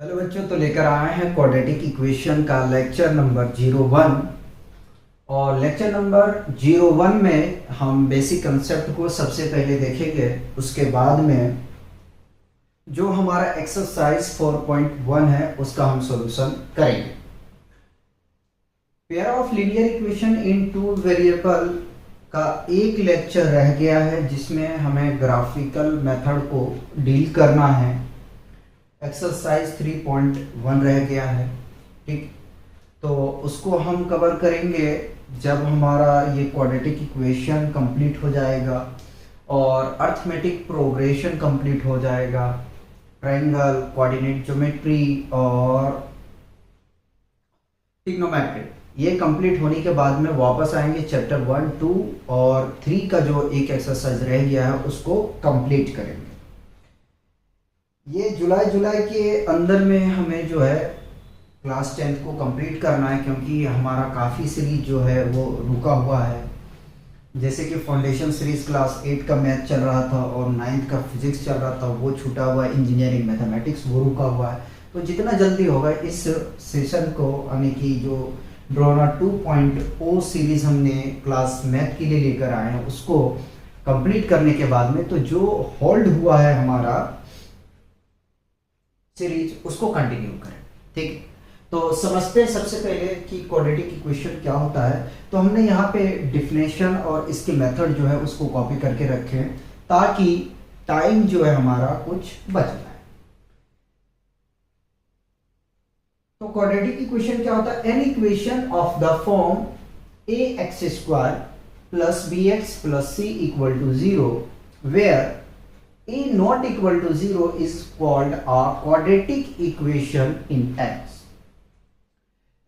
Hello बच्चों, तो लेकर आए हैं क्वाड्रेटिक इक्वेशन का लेक्चर नंबर 01। और लेक्चर नंबर 01 में हम बेसिक कंसेप्ट को सबसे पहले देखेंगे। उसके बाद में जो हमारा एक्सरसाइज 4.1 है उसका हम सॉल्यूशन करेंगे। Pair of linear equation in two variable का एक लेक्चर रह गया है, जिसमें हमें ग्राफिकल मेथड को डील करना है। एक्सरसाइज 3.1 रह गया है, ठीक। तो उसको हम कवर करेंगे जब हमारा ये क्वाड्रेटिक इक्वेशन कंप्लीट हो जाएगा और अर्थमेटिक प्रोग्रेशन कंप्लीट हो जाएगा, ट्रायंगल, कोऑर्डिनेट ज्योमेट्री और ट्रिग्नोमेट्री। ये कंप्लीट होने के बाद में वापस आएंगे चैप्टर 1, 2 और 3 का जो एक एक्सरसाइज रह गया है उसको कंप्लीट करेंगे। ये जुलाई के अंदर में हमें जो है क्लास 10th को कंप्लीट करना है, क्योंकि हमारा काफ़ी सीरीज जो है वो रुका हुआ है। जैसे कि फाउंडेशन सीरीज क्लास 8 का मैथ चल रहा था और 9th का फिजिक्स चल रहा था, वो छूटा हुआ है। इंजीनियरिंग मैथमेटिक्स वो रुका हुआ है। तो जितना जल्दी होगा इस सेशन को, यानी कि जो ड्रोना 2.0 सीरीज हमने क्लास मैथ के लिए लेकर आए हैं, उसको कंप्लीट करने के बाद में तो जो होल्ड हुआ है हमारा सीरीज, उसको कंटिन्यू करें, ठीक। तो समझते हैं सबसे पहले कि क्वाड्रेटिक इक्वेशन क्या होता है। तो हमने यहाँ पे डिफिनेशन और इसके मेथड जो है उसको कॉपी करके रखे हैं, ताकि टाइम जो है हमारा कुछ बच जाए। तो क्वाड्रेटिक इक्वेशन क्या होता है? An equation of the form ax² plus bx plus c equal to 0 where a not equal to 0 is called a quadratic equation in x।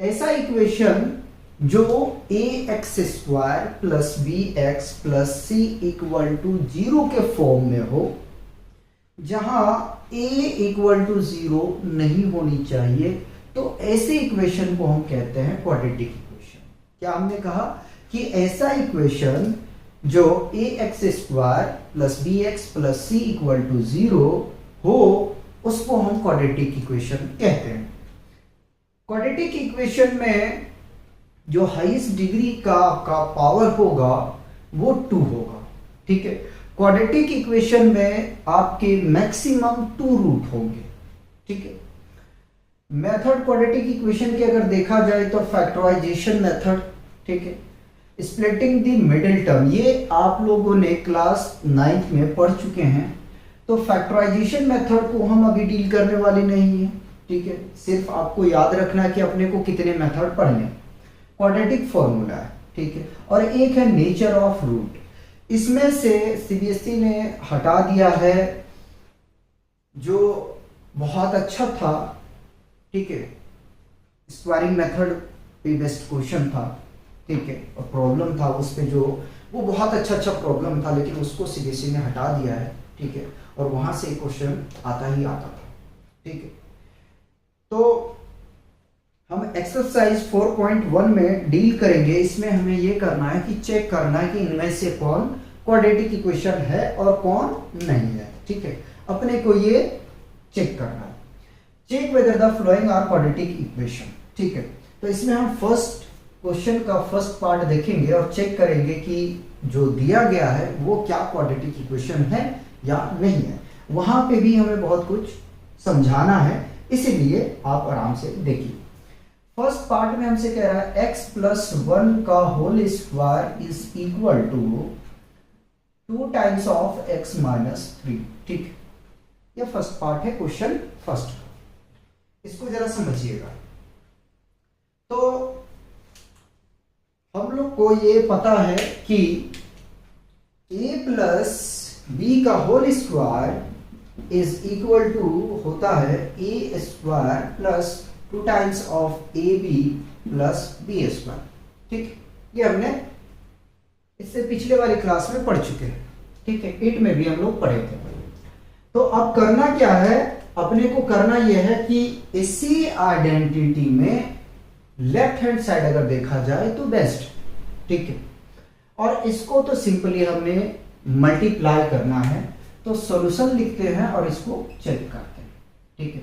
ऐसा इक्वेशन जो ax² plus bx plus c equal to 0 के form में हो, जहां a equal to 0 नहीं होनी चाहिए, तो ऐसे इक्वेशन को हम कहते हैं क्वाड्रेटिक इक्वेशन। क्या हमने कहा कि ऐसा इक्वेशन जो ax² plus bx plus c equal to 0 हो, उसको हम क्वाड्रेटिक इक्वेशन कहते हैं। क्वाड्रेटिक इक्वेशन में जो हाईएस्ट डिग्री का पावर होगा वो 2 होगा, ठीक है। क्वाड्रेटिक इक्वेशन में आपके मैक्सिमम 2 रूट होंगे, ठीक है। मेथड क्वाड्रेटिक इक्वेशन की अगर देखा जाए तो फैक्टराइजेशन मेथड, ठीक है। स्प्लिटिंग द मिडिल टर्म, ये आप लोगों ने क्लास 9th में पढ़ चुके हैं। तो फैक्टराइजेशन मेथड को हम अभी डील करने वाले नहीं है, ठीक है। सिर्फ आपको याद रखना है कि अपने को कितने मेथड पढ़ने। क्वाड्रेटिक फॉर्मूला है, ठीक है। और एक है नेचर ऑफ रूट। इसमें से सीबीएसई ने हटा दिया है जो बहुत अच्छा था, ठीक है। स्क्वायरिंग मेथड पे बेस्ड क्वेश्चन था, ठीक है। और प्रॉब्लम था उस पे, जो वो बहुत अच्छा प्रॉब्लम था, लेकिन उसको सीबीएसई ने हटा दिया है, ठीक है। और वहां से क्वेश्चन आता ही आता था, ठीक है। तो हम एक्सरसाइज 4.1 में डील करेंगे। इसमें हमें ये करना है कि चेक करना है कि इनमें से कौन क्वाड्रेटिक इक्वेशन है और कौन नहीं है, ठीक है। अपने को ये चेक करना है। Check whether the following are quadratic equation, ठीक है। तो इसमें हम फर्स्ट क्वेश्चन का फर्स्ट पार्ट देखेंगे और चेक करेंगे कि जो दिया गया है वो क्या क्वाड्रेटिक इक्वेशन है या नहीं है। वहां पे भी हमें बहुत कुछ समझाना है, इसीलिए आप आराम से देखिए। फर्स्ट पार्ट में हमसे कह रहा है x प्लस 1 का whole square is equal to 2 times of x minus 3, ठीक। ये फर्स्ट पार्ट है क्वेश्चन फर्स्ट। इसको जरा समझिएगा। तो हम लोग को ये पता है कि a प्लस b का whole square is equal to होता है a square plus 2 times of ab plus b square, ठीक। ये हमने इससे पिछले वाली क्लास में पढ़ चुके हैं, ठीक है। 8 में भी हम लोग पढ़े थे। तो अब करना क्या है? अपने को करना यह है कि इसी आइडेंटिटी में लेफ्ट हैंड साइड अगर देखा जाए तो बेस्ट, ठीक है। और इसको तो सिंपली हमने मल्टीप्लाई करना है। तो सॉल्यूशन लिखते हैं और इसको चेक करते हैं, ठीक है।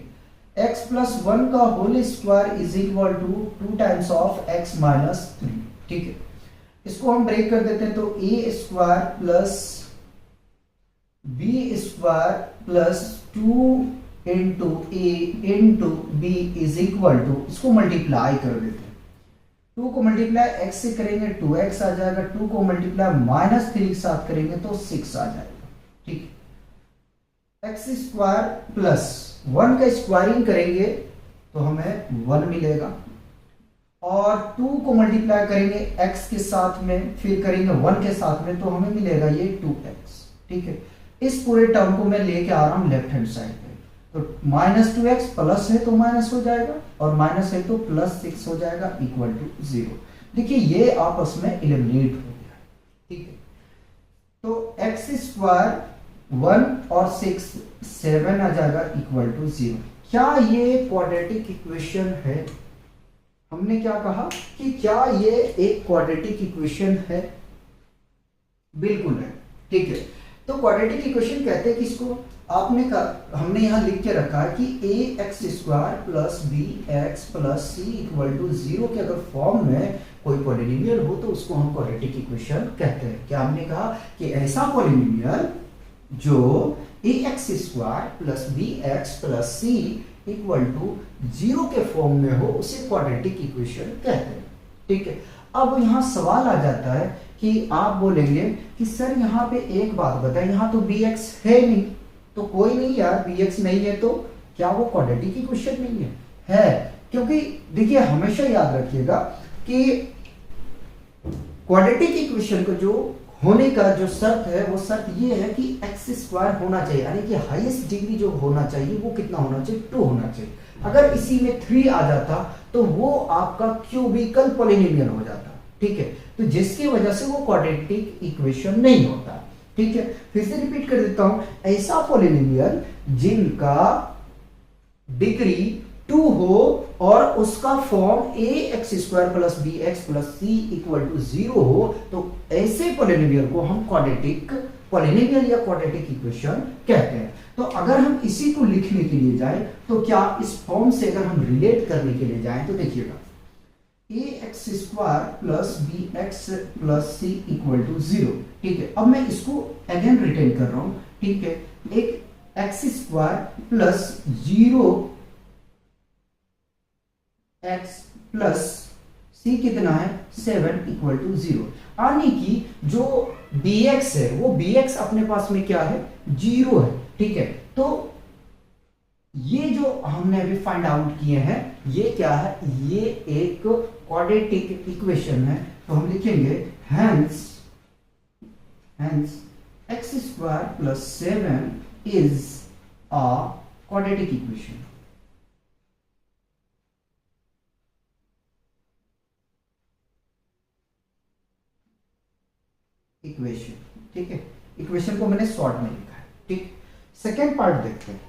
x प्लस 1 का whole square is equal to 2 times of x minus 3। ठीक है, इसको हम ब्रेक कर देते हैं तो a square plus b square plus 2 into A into B is equal to, इसको मल्टीप्लाई कर देते हैं। 2 को मल्टीप्लाई x से करेंगे 2x आ जाएगा, 2 को मल्टीप्लाई माइनस 3 के साथ करेंगे तो 6 आ जाएगा। ठीक है, x स्क्वायर प्लस 1 का स्क्वायरिंग करेंगे तो हमें 1 मिलेगा, और 2 को मल्टीप्लाई करेंगे x के साथ में, फिर करेंगे 1 के साथ में तो हमें मिलेगा ये 2x। ठीक है, इस पूरे टर्म को मैं लेके आ रहा हूं लेफ्ट हैंड साइड पे, तो माइनस 2x प्लस है तो माइनस हो जाएगा, और माइनस है तो प्लस 6 हो जाएगा इक्वल टू 0। देखिए ये आपस में एलिमिनेट हो गया। ठीक है, तो x स्क्वायर 1 और 6 7 आ जाएगा इक्वल टू 0। क्या ये क्वाड्रेटिक इक्वेशन है? हमने क्या कहा कि क्या ये एक क्वाड्रेटिक इक्वेशन है? बिल्कुल है। ठीक है, तो क्वाड्रेटिक इक्वेशन कहते हैं किसको? आपने कहा, हमने यहां लिख के रखा है कि A x square plus B x plus C equal to 0 के अगर फॉर्म में कोई पॉलिनोमियल हो तो उसको हम क्वाड्रेटिक इक्वेशन कहते हैं। क्या हमने कहा कि ऐसा पॉलिनोमियल जो a x square plus B x plus C equal to 0 के फॉर्म में हो उसे क्वाड्रेटिक इक्वेशन कहते हैं। ठीक है, अब यहां सवाल आ जाता है कि आप बोलेंगे कि सर यहां पे एक बात बताएं, यहां तो bx है नहीं, तो कोई नहीं यार, bx नहीं है तो क्या वो क्वाड्रेटिक इक्वेशन नहीं है? है, क्योंकि देखिए हमेशा याद रखिएगा कि क्वाड्रेटिक इक्वेशन को जो होने का जो शर्त है वो शर्त ये है कि एक्स स्क्वायर होना चाहिए, यानी कि हाईएस्ट डिग्री जो होना चाहिए वो कितना होना चाहिए? 2 होना चाहिए। अगर इसी में 3 आ जाता तो वो आपका क्यूबिकल पॉलिनोमियल हो जाता। ठीक है, तो जिसकी वजह से वो क्वाड्रेटिक इक्वेशन नहीं होता। ठीक है, फिर से रिपीट कर देता हूं, ऐसा पॉलिनोमियल जिनका डिग्री 2 हो और उसका form A x square plus B x plus C equal to 0 हो, तो ऐसे पॉलिनोमियल को हम क्वाड्रेटिक पॉलिनोमियल या क्वाड्रेटिक इक्वेशन कहते हैं। तो अगर हम इसी को लिखने के लिए जाएं तो क्या इस फॉर्म से अगर हम रिलेट करने के लिए जाएं तो देखिएगा, a x square plus B x plus C equal to 0। ठीक है, अब मैं इसको अगेन रिटेन कर रहा हूं। ठीक है, एक x square plus 0 x plus c कितना है? 7 इक्वल टू 0, यानी कि जो bx है वो bx अपने पास में क्या है? 0 है। ठीक है, तो ये जो हमने अभी फाइंड आउट किए हैं ये क्या है? ये एक क्वाड्रेटिक इक्वेशन है। तो हम लिखेंगे hence X square plus 7 is a quadratic equation. ठीक है, इक्वेशन को मैंने शॉर्ट में लिखा है। ठीक, सेकेंड पार्ट देखते हैं।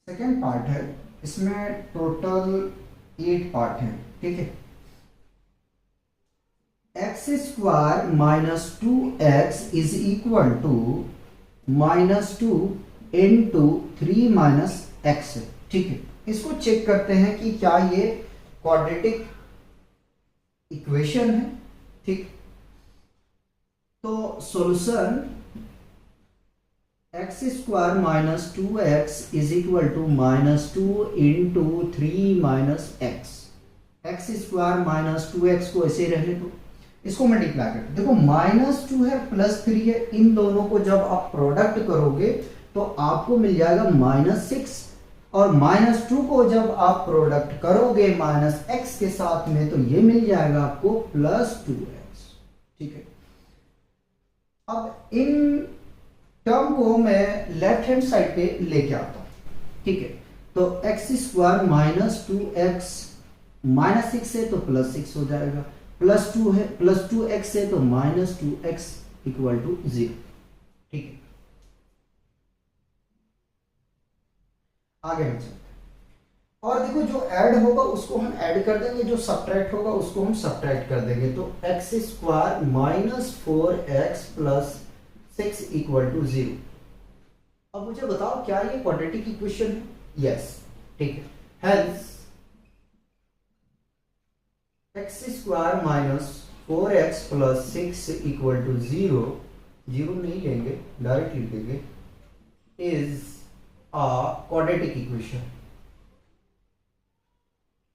सेकेंड पार्ट है, इसमें टोटल 8 पार्ट है। ठीक है, X square minus 2x is equal to -2 into 3 minus X. ठीक है, इसको चेक करते हैं कि क्या ये क्वाड्रेटिक इक्वेशन है। ठीक, तो solution X square minus 2x is equal to -2 into 3 minus X. X square minus 2x को ऐसे रहने दो, इसको मल्टीप्लाई कर देखो, -2 है प्लस 3 है, इन दोनों को जब आप प्रोडक्ट करोगे तो आपको मिल जाएगा -6, और -2 को जब आप प्रोडक्ट करोगे -x के साथ में तो ये मिल जाएगा आपको +2x। ठीक है, अब इन टर्म को मैं लेफ्ट हैंड साइड पे लेके आता हूं। ठीक है, तो एक्स स्क्वायर माइनस 2x -6 है तो +6 हो जाएगा, +2 है, +2x है तो -2x इक्वल टू 0। ठीक है, आगे हम चलते हैं, और देखो जो ऐड होगा उसको हम ऐड कर देंगे, जो सब्ट्रैक्ट होगा उसको हम सब्ट्रैक्ट कर देंगे। तो x square -4x plus 6 equal to 0। अब मुझे बताओ क्या ये क्वाड्रेटिक इक्वेशन है? यस, ठीक है। Hence X square minus 4x plus 6 equal to 0, zero नहीं लेंगे, डायरेक्ट लिख देंगे, is a quadratic equation.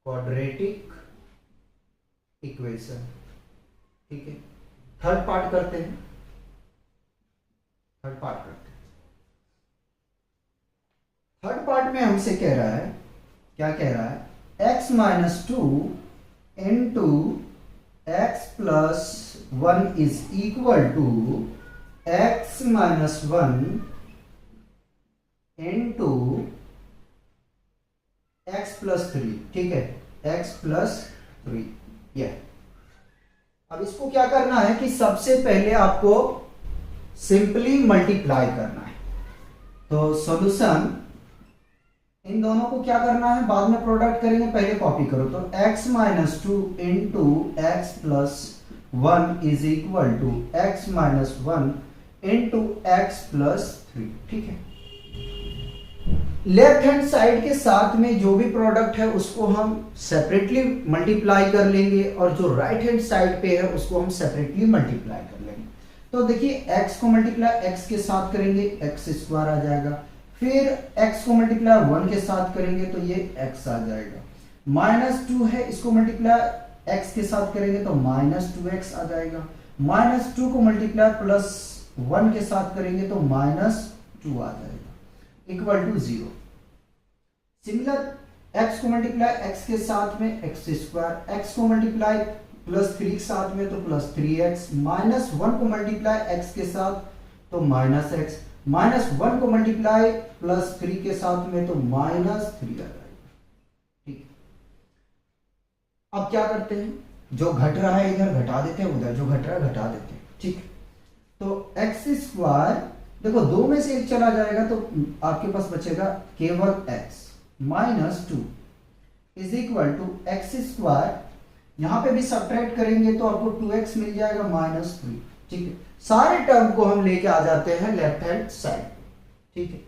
Quadratic equation, ठीक है। थर्ड पार्ट करते हैं, थर्ड पार्ट करते हैं। थर्ड पार्ट में हमसे कह रहा है, क्या कह रहा है? x minus 2 into X plus 1 is equal to x minus 1 into X plus 3, ठीक है, x प्लस 3। यह अब इसको क्या करना है कि सबसे पहले आपको सिंपली मल्टीप्लाई करना है। तो सॉल्यूशन, इन दोनों को क्या करना है, बाद में प्रोडक्ट करेंगे, पहले कॉपी करो। तो x minus 2 into X plus 1 is equal to X minus 1 into X plus 3, ठीक है। लेफ्ट हैंड साइड के साथ में जो भी प्रोडक्ट है उसको हम सेपरेटली मल्टीप्लाई कर लेंगे, और जो राइट हैंड साइड पे है उसको हम सेपरेटली मल्टीप्लाई कर लेंगे। तो देखिए x को मल्टीप्लाई x के साथ करेंगे, एक्स स्क्वायर आ जाएगा। फिर x को मल्टीप्लाई 1 के साथ करेंगे तो ये x आ जाएगा। माइनस 2 है, इसको मल्टीप्लाई x के साथ करेंगे तो माइनस 2x आ जाएगा। माइनस 2 को मल्टीप्लाई प्लस 1 के साथ करेंगे तो माइनस 2 आ जाएगा, इक्वल टू 0। सिमिलर x को मल्टीप्लाई x के साथ में एक्स स्क्वायर, x को मल्टीप्लाई प्लस 3 के साथ में तो प्लस 3x, माइनस 1 को मल्टीप्लाई x के साथ तो माइनस x, माइनस 1 को मल्टीप्लाई प्लस 3 के साथ में तो माइनस 3 आ जाएगा, ठीक। अब क्या करते हैं, जो घट रहा है इधर घटा देते हैं, उधर जो घट रहा है घटा देते हैं, ठीक। तो एक्स स्क्वायर, देखो 2 में से 1 चला जाएगा तो आपके पास बचेगा केवल x, minus 2 is equal to X square. यहां पे भी सब्ट्रैक्ट करेंगे तो आपको 2x मिल जाएगा माइनस 3, ठीक है। सारे टर्म को हम लेके आ जाते हैं लेफ्ट हैंड साइड, ठीक है।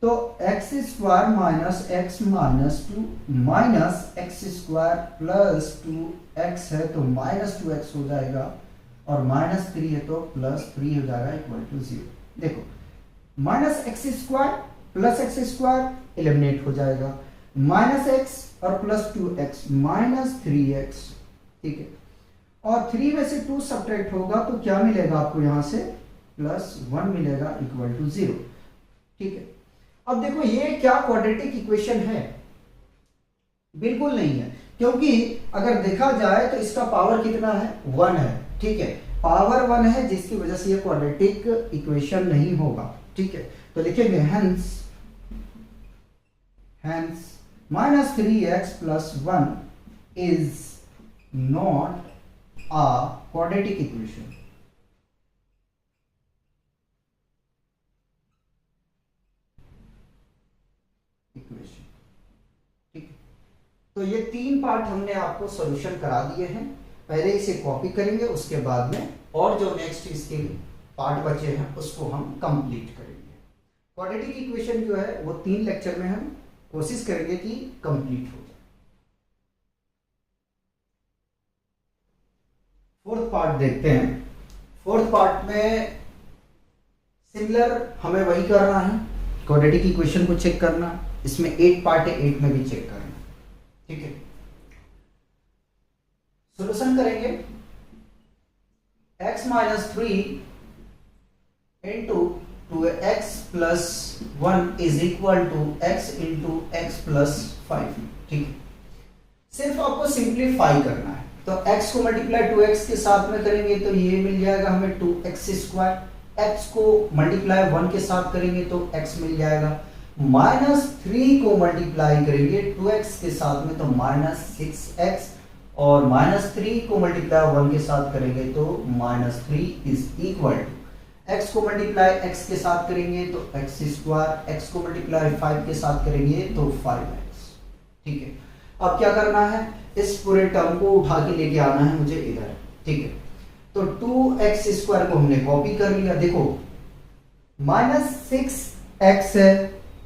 तो x square minus x minus 2 minus X square plus 2x है तो माइनस 2x हो जाएगा, और माइनस 3 है तो प्लस 3 हो जाएगा, इक्वल टू 0। देखो minus X square plus X square eliminate हो जाएगा, माइनस एक्स और प्लस 2x माइनस 3x, ठीक है। और 3 में से 2 सब्ट्रैक्ट होगा तो क्या मिलेगा आपको, यहां से प्लस 1 मिलेगा, इक्वल टू 0, ठीक है। अब देखो ये क्या क्वाड्रेटिक इक्वेशन है? बिल्कुल नहीं है, क्योंकि अगर देखा जाए तो इसका पावर कितना है, 1 है, ठीक है। पावर 1 है जिसकी वजह से ये क्वाड्रेटिक इक्वेशन नहीं होगा, ठीक है। तो लिखेंगे hence minus 3x plus 1 is not a quadratic equation. ठीक है। तो ये 3 पार्ट हमने आपको सॉल्यूशन करा दिए हैं। पहले इसे कॉपी करेंगे, उसके बाद में और जो नेक्स्ट इसके पार्ट बचे हैं उसको हम कंप्लीट करेंगे। क्वाड्रेटिक इक्वेशन जो है वो 3 लेक्चर में हम कोशिश करेंगे कि कंप्लीट हो जाए। फोर्थ पार्ट देखते हैं। फोर्थ पार्ट में सिमिलर हमें वही करना है, क्वाड्रेटिक इक्वेशन को चेक करना। इसमें 8 पार्ट है, 8 में भी चेक करना, ठीक है। सॉल्यूशन करेंगे। x minus 3 into 2x plus 1 is equal to x into X plus 5, ठीक है। सिर्फ आपको सिंप्लीफाई करना है। तो x को मल्टीप्लाई 2x के साथ में करेंगे तो ये मिल जाएगा हमें 2x स्क्वायर। x को मल्टीप्लाई 1 के साथ करेंगे तो x मिल जाएगा। माइनस 3 को मल्टीप्लाई करेंगे 2x के साथ में तो माइनस 6x, और माइनस 3 को मल्टीप्लाई 1 के साथ करेंगे तो minus 3 is equal to x को मल्टीप्लाई x के साथ करेंगे तो x स्क्वायर, x को मल्टीप्लाई 5 के साथ करेंगे तो 5x, ठीक है। अब क्या करना है, इस पूरे टर्म को उठा के लेके आना है मुझे इधर, ठीक है। तो 2x स्क्वायर को हमने कॉपी कर लिया। देखो माइनस 6x है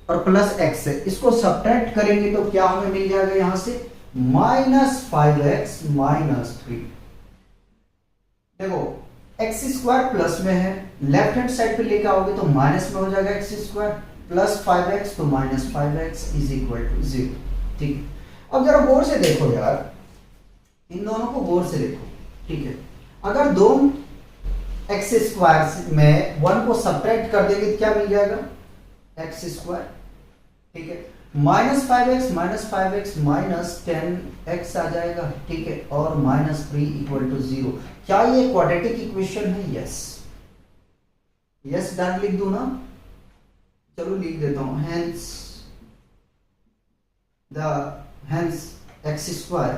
और प्लस x है, इसको सब्ट्रैक्ट करेंगे तो क्या हमें मिल जाएगा यहां से माइनस 5x माइनस 3। देखो एक्स स्क्वायर प्लस में है, लेफ्ट हैंड साइड पे लेके आओगे तो माइनस में हो जाएगा एक्स स्क्वायर प्लस 5x तो minus 5x is equal to 0। ठीक है, अब जरा गौर से देखो यार, इन दोनों को गौर से देखो। ठीक है, अगर दोनों एक्स स्क्वायर में 1 को सब्ट्रैक्ट कर देंगे तो क्या मिल जाएगा एक्स स्क्वायर। ठीक है, माइनस 5x माइनस 10x आ जाएगा। ठीक है, और माइनस 3 इक्वल टू 0। क्या ये क्वाड्रेटिक इक्वेशन है? यस, यस डाल लिख दूं ना, चलो लिख देता हूं। Hence X square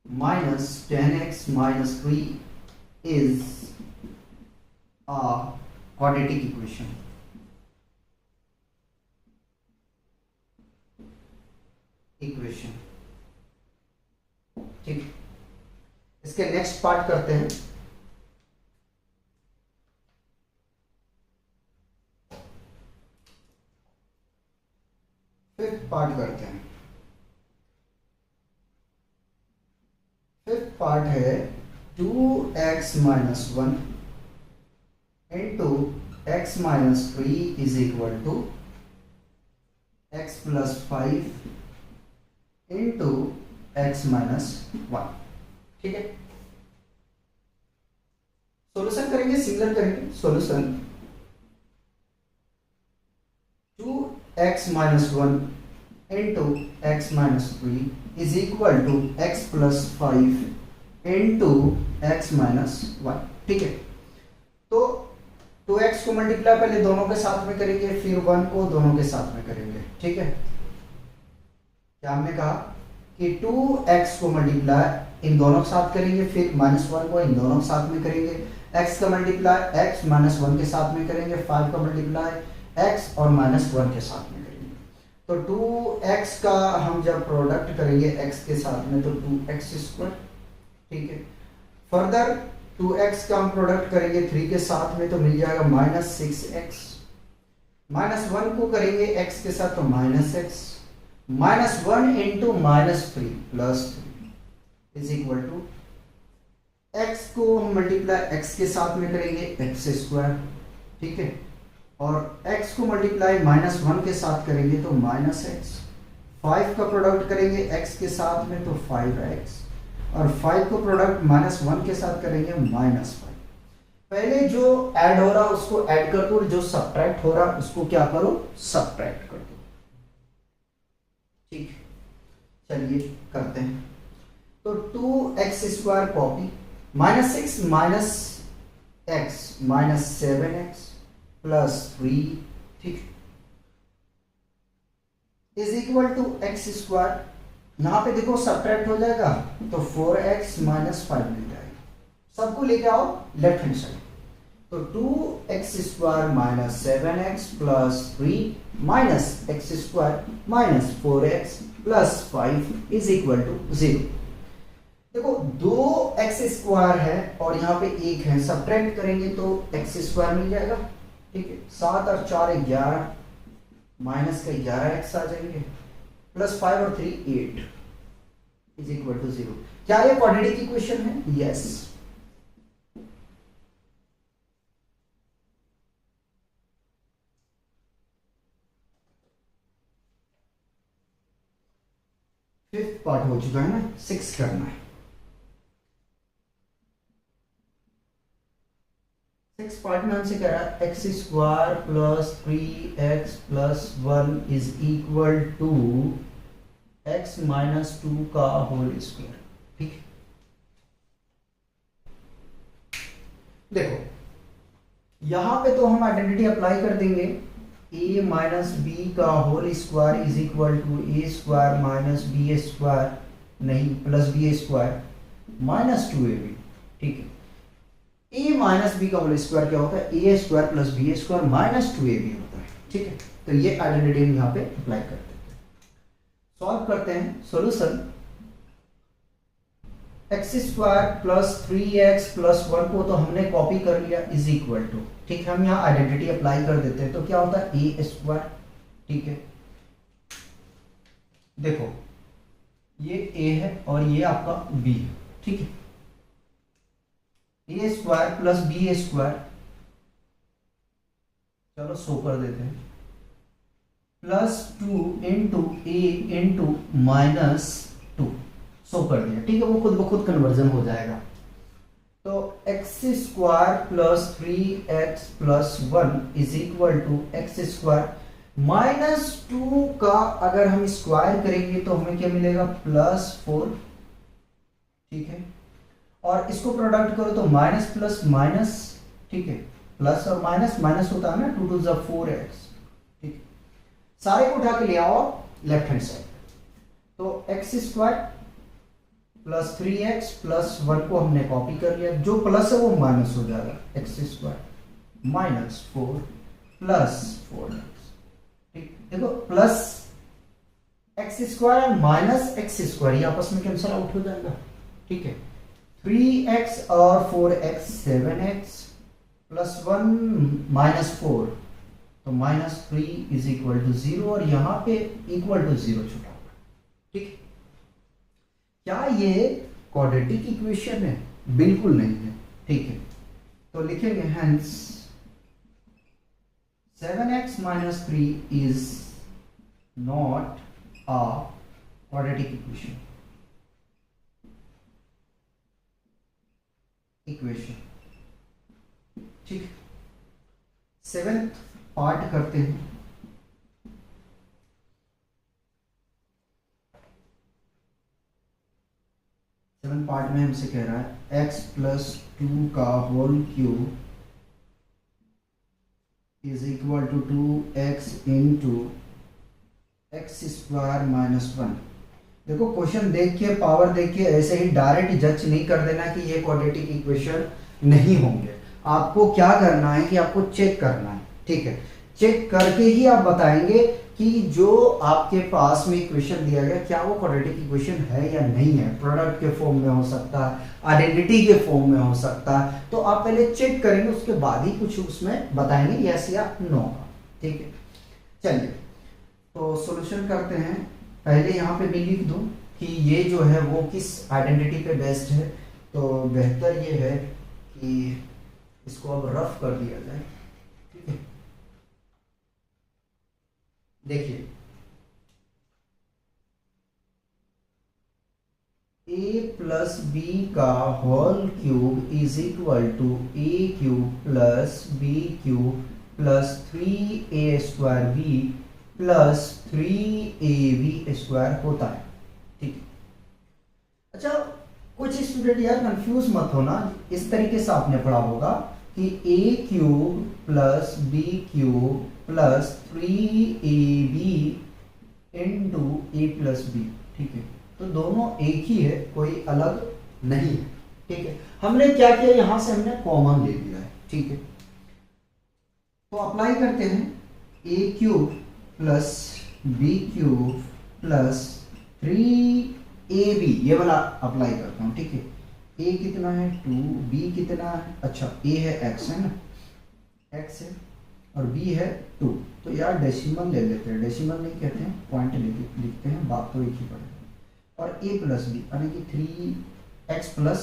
minus 10x minus 3 is a quadratic equation. ठीक, इसके नेक्स्ट पार्ट करते हैं। फिफ्थ पार्ट करते हैं। फिफ्थ पार्ट है 2x minus 1 into X minus 3 is equal to x plus 5 into X minus 1। ठीक है, सॉल्यूशन करेंगे, सिमिलर करेंगे। Solution 2x minus 1 into X minus 3 is equal to X plus 5 into X minus 1। ठीक है, तो 2x को multiply पहले दोनों के साथ में करेंगे, फिर 1 को दोनों के साथ में करेंगे। ठीक है, क्या हमने कहा कि 2x को मल्टीप्लाई इन दोनों के साथ करेंगे, फिर माइनस 1 को इन दोनों के साथ में करेंगे, x का मल्टीप्लाई x माइनस 1 के साथ में करेंगे, 5 का मल्टीप्लाई x और माइनस 1 के साथ में करेंगे। तो 2x का हम जब प्रोडक्ट करेंगे x के साथ में तो 2x स्क्वायर। ठीक है, फर्दर 2x का हम प्रोडक्ट करेंगे 3 के साथ में तो मिल जाएगा माइनस 6x। माइनस 1 को करेंगे x के साथ तो minus x, minus 1 into minus 3 plus 3 is equal to x को हम मल्टीप्लाई x के साथ में करेंगे x स्क्वायर। ठीक है, और x को मल्टीप्लाई माइनस 1 के साथ करेंगे तो माइनस x, 5 का प्रोडक्ट करेंगे x के साथ में तो 5x, और 5 को प्रोडक्ट माइनस 1 के साथ करेंगे माइनस 5। पहले जो ऐड हो रहा उसको ऐड कर दो, जो सब्ट्रैक्ट हो रहा उसको क्या करो सब्ट्रैक्ट कर दो। ठीक, चलिए करते हैं। तो 2x square copy, minus 6 minus x minus 7x plus 3। ठीक, is equal to X square, यहां पे देखो सब्ट्रैक्ट हो जाएगा तो 4x माइनस 5 मिल जाएगा। सबको लेके आओ लेफ्ट हैंड साइड, तो 2x square minus 7x plus 3 minus X square minus 4x plus 5 is equal to 0। देखो 2x स्क्वायर है और यहाँ पे 1 है, सब्ट्रैक्ट करेंगे तो x स्क्वायर मिल जाएगा। ठीक है, 7 और 4 11, माइनस का 11x आ जाएंगे, प्लस 5 और 3 8 इज इक्वल टू 0। क्या ये क्वाड्रेटिक इक्वेशन है? यस। फिफ्थ पार्ट हो चुका है ना, 6 करना है। 6 पार्ट में हमसे कह रहा है X square plus 3x plus 1 is equal to x minus 2 का होल स्क्वायर। ठीक है, देखो यहां पे तो हम आइडेंटिटी अप्लाई कर देंगे, a माइनस बी का whole square is equal to a square minus b square, नहीं plus b square minus 2ab। ठीक है, a माइनस बी का होल स्क्वायर क्या होता है? A square plus b square minus 2ab होता है। ठीक है, तो ये आइडेंटिटी हम यहाँ पे अप्लाई करते हैं। सॉल्व करते हैं। Solution X square plus 3x plus 1 को तो हमने कॉपी कर लिया इज इक्वल टू, ठीक है, हम यहाँ आइडेंटिटी अप्लाई कर देते हैं, तो क्या होता है ए स्क्वायर, ठीक है। देखो ये a है और ये आपका b है, ठीक है। A square plus b square, चलो सो कर देते हैं, प्लस 2 इंटू ए इंटू माइनस 2, सो कर दिया, ठीक है, वो खुद ब खुद कन्वर्जन हो जाएगा। तो x square plus 3x plus 1 is equal to X square minus 2 का अगर हम स्क्वायर करेंगे तो हमें क्या मिलेगा, प्लस 4, ठीक है। और इसको प्रोडक्ट करो तो माइनस प्लस माइनस, ठीक है, प्लस और माइनस, माइनस होता है ना 2 टू 4x, ठीक है। सारे को उठा के ले आओ लेफ्ट हैंड साइड, तो x square plus 3x plus 1 को हमने कॉपी कर लिया, जो प्लस है वो माइनस हो जाएगा, x square minus 4 plus 4x, ठीक। देखो plus X square minus X square ये आपस में कैंसिल आउट हो जाएगा, ठीक है। 3x और 4x 7x प्लस 1 माइनस 4, तो माइनस 3 इज इक्वल टू 0 और यहां पे इक्वल टू 0 छुटा हुआ, ठीक। क्या ये क्वाड्रेटिक इक्वेशन है? बिल्कुल नहीं है, ठीक है। तो लिखेंगे hence 7x minus 3 is not a quadratic equation. ठीक, सेवेंथ पार्ट करते हैं। सेवेंथ पार्ट में हमसे कह रहा है x प्लस 2 का whole cube is equal to 2x into X square minus 1। देखो क्वेश्चन देख के, पावर देख के ऐसे ही डायरेक्ट जज नहीं कर देना कि ये क्वाड्रेटिक इक्वेशन नहीं होंगे। आपको क्या करना है कि आपको चेक करना है, ठीक है। चेक करके ही आप बताएंगे कि जो आपके पास में इक्वेशन दिया गया क्या वो क्वाड्रेटिक इक्वेशन है या नहीं है। प्रोडक्ट के फॉर्म में हो सकता है, आइडेंटिटी के फॉर्म में हो सकता है, तो आप पहले चेक करेंगे, उसके बाद ही कुछ उसमें बताएंगे यस या नो का, ठीक है। चलिए तो सॉल्यूशन करते हैं। पहले यहाँ पे भी लिख दूं कि ये जो है वो किस आइडेंटिटी पे बेस्ड है, तो बेहतर ये है कि इसको अब रफ कर दिया जाए, ठीक है। देखिए a प्लस बी का whole cube is equal to a cube plus b cube plus 3a square b plus 3ab square होता है, ठीक। अच्छा कुछ स्टूडेंट यार कंफ्यूज मत होना, इस तरीके से आपने पढ़ा होगा कि a cube plus b cube plus 3ab into a plus b, ठीक है। तो दोनों एक ही है, कोई अलग नहीं है, ठीक है। हमने क्या किया, यहां से हमने कॉमन ले लिया है, ठीक है। तो अप्लाई करते हैं, a cube plus b cube plus 3ab ये वाला अप्लाई करता हूं, ठीक है। a कितना है 2, b कितना है, अच्छा a है x है ना, x है और b है 2, तो यार डेसिमल ले लेते हैं, डेसिमल नहीं कहते हैं, पॉइंट लिखते हैं, बात तो एक ही पड़ेगा। और a प्लस बी यानी कि 3x प्लस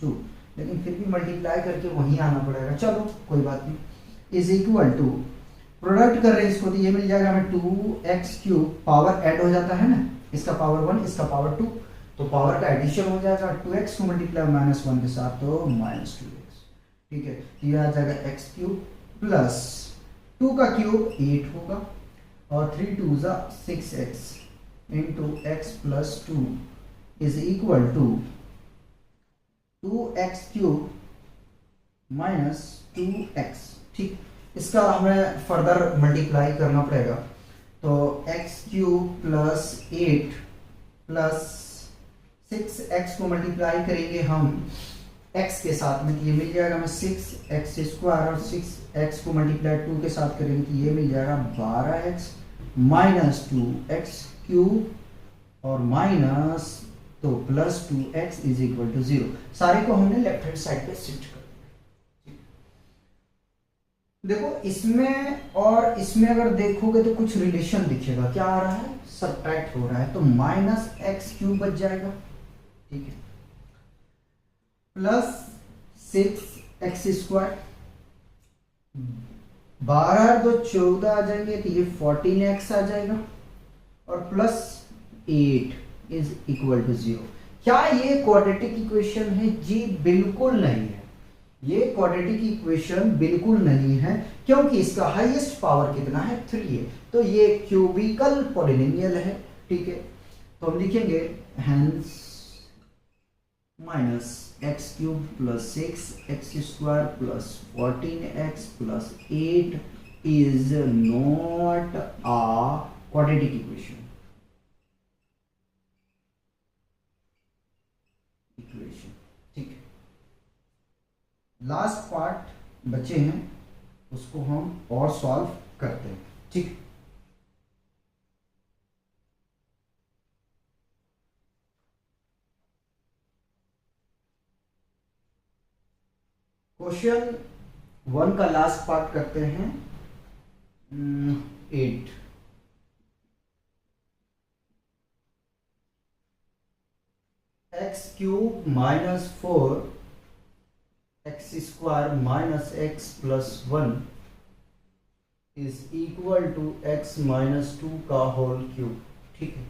2, लेकिन फिर भी मल्टीप्लाई करके वहीं आना पड़ेगा, चलो कोई बात नहीं। इज इक्वल टू प्रोडक्ट कर रहे हैं इसको, तो ये मिल जाएगा हमें 2x क्यूब, पावर ऐड हो जाता है ना, इसका पावर 1 इसका पावर 2, तो पावर का एडिशन हो जाएगा, 2x को मल्टीप्लाई माइनस 1 के साथ तो माइनस 2x, ठीक है। तो ये आ जाएगा x क्यूब प्लस 2 का क्यूब 8 होगा और 3 2 जा 6x into x plus 2 is equal to 2x cube minus 2x, ठीक। इसका हमें फर्दर मल्टीप्लाई करना पड़ेगा, तो x cube plus 8 plus 6x को मल्टीप्लाई करेंगे हम x के साथ में, तो ये मिल जाएगा हमें 6x स्क्वायर, और 6x को मल्टीप्लाई 2 के साथ करेंगे तो ये मिल जाएगा 12x माइनस 2x क्यूब और माइनस, तो plus 2x is equal to 0। सारे को हमने लेफ्ट हैंड साइड पे शिफ्ट कर दिया। देखो इसमें और इसमें अगर देखोगे तो कुछ रिलेशन दिखेगा, क्या आ रहा है, सब्ट्रैक्ट हो रहा है, तो माइनस एक्स क्यूब बच जाएगा, ठीक है, प्लस 6x स्क्वायर, 12 तो 14 आ जाएंगे, तो ये 14x आ जाएगा, और प्लस 8 इज इक्वल टू 0। क्या ये क्वाड्रेटिक इक्वेशन है? जी बिल्कुल नहीं है, ये क्वाड्रेटिक इक्वेशन बिल्कुल नहीं है, क्योंकि इसका हाईएस्ट पावर कितना है, 3 है, तो ये क्यूबिकल पॉलिनोमियल है, ठीक है। तो हम लिखेंगे hence minus x cube plus 6x square plus 14x plus 8 is not a quadratic equation. ठीक है, लास्ट पार्ट बचे हैं, उसको हम और सॉल्व करते हैं, ठीक। क्वेश्चन 1 का लास्ट पार्ट करते हैं, 8। X cube minus 4x square minus x plus 1 is equal to x minus 2 का होल क्यूब, ठीक है।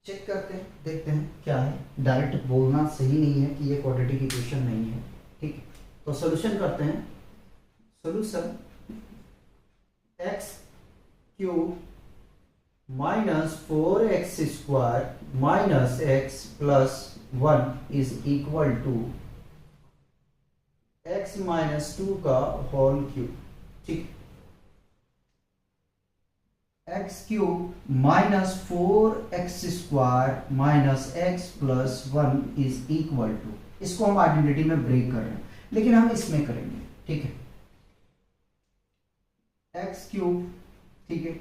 चेक करते हैं, देखते हैं क्या है। डायरेक्ट बोलना सही नहीं है कि ये क्वाड्रेटिक इक्वेशन नहीं है, ठीक है। तो सॉल्यूशन करते हैं। Solution x cube minus 4x square minus x plus 1 is equal to x minus 2 का होल क्यूब, ठीक। X cube minus 4x square minus x plus 1 is equal to, इसको हम आइडेंटिटी में ब्रेक कर रहे हैं, लेकिन हम इसमें करेंगे, ठीक है। एक्स क्यूब, ठीक है,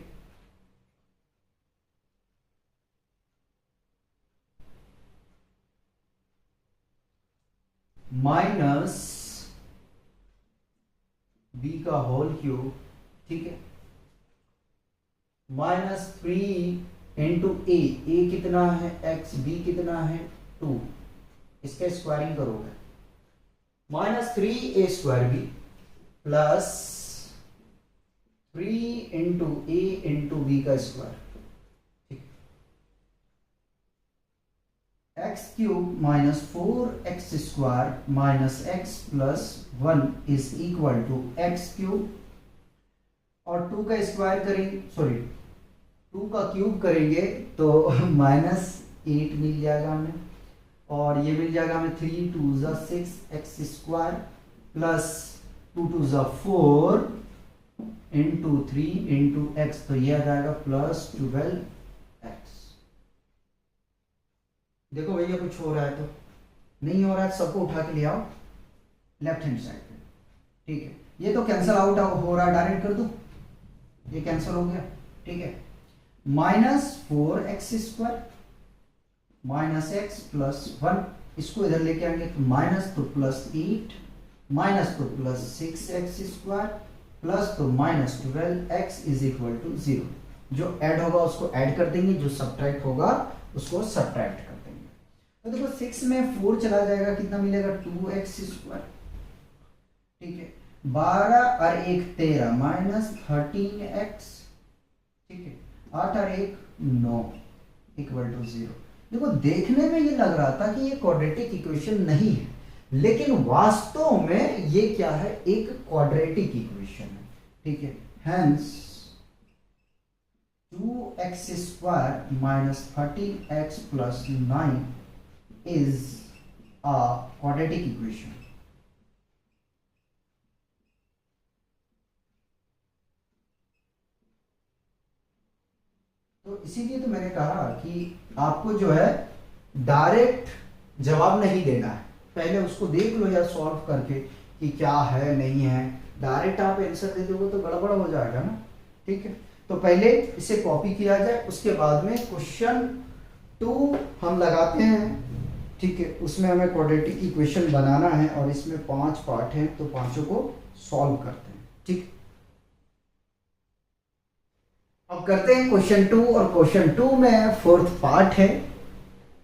माइनस बी का होल क्यूब, ठीक है, माइनस 3 इंटू ए कितना है एक्स, बी कितना है 2, इसका स्क्वायरिंग करोगे, minus 3a square b plus 3 into ए इंटू बी का स्क्वायर, ठीक। X cube minus 4x square minus x plus 1 is equal to x cube, और 2 का स्क्वायर करेंगे, सॉरी 2 का क्यूब करेंगे तो माइनस 8 मिल जाएगा हमें, और ये मिल जाएगा हमें 3 2 जा 6x स्क्वायर प्लस 2 2 जा 4 इंटू 3 इंटू एक्स, तो ये आ जाएगा प्लस 12x। देखो भैया कुछ हो रहा है तो नहीं हो रहा है, सबको उठा के ले आओ लेफ्ट हैंड साइड पे, ठीक है। ये तो कैंसिल आउट हो रहा है, डायरेक्ट कर दो, ये कैंसिल हो गया, ठीक है। Minus 4x square minus x plus 1, इसको इधर लेके आएंगे तो माइनस तो प्लस 8 माइनस तो प्लस 6x स्क्वायर प्लस तो minus 12x is equal to 0। जो ऐड होगा उसको ऐड कर देंगे, जो सब्ट्रैक्ट होगा उसको सब्ट्रैक्ट कर देंगे। तो देखो 6 में 4 चला जाएगा, कितना मिलेगा 2x स्क्वायर, ठीक है, 12 और 1 13 माइनस 13x, ठीक है, 8 और 1 9 इक्वल टू 0। देखो देखने में ये लग रहा था कि ये क्वाड्रेटिक इक्वेशन नहीं है, लेकिन वास्तव में ये क्या है, एक क्वाड्रेटिक इक्वेशन है, ठीक है। Hence 2x square minus 13x plus 9 is a quadratic equation. तो इसीलिए तो मैंने कहा कि आपको जो है डायरेक्ट जवाब नहीं देना है, पहले उसको देख लो या सॉल्व करके कि क्या है नहीं है। डायरेक्ट आप आंसर दे दोगे तो गड़बड़ हो जाएगा ना, ठीक है। तो पहले इसे कॉपी किया जाए, उसके बाद में क्वेश्चन टू हम लगाते हैं, ठीक है, उसमें हमें क्वाड्रेटिक इक्वेशन बनाना है और इसमें 5 पार्ट हैं, तो पांचों को सॉल्व करते हैं, ठीक। अब करते हैं क्वेश्चन 2, और क्वेश्चन 2 में फोर्थ पार्ट है।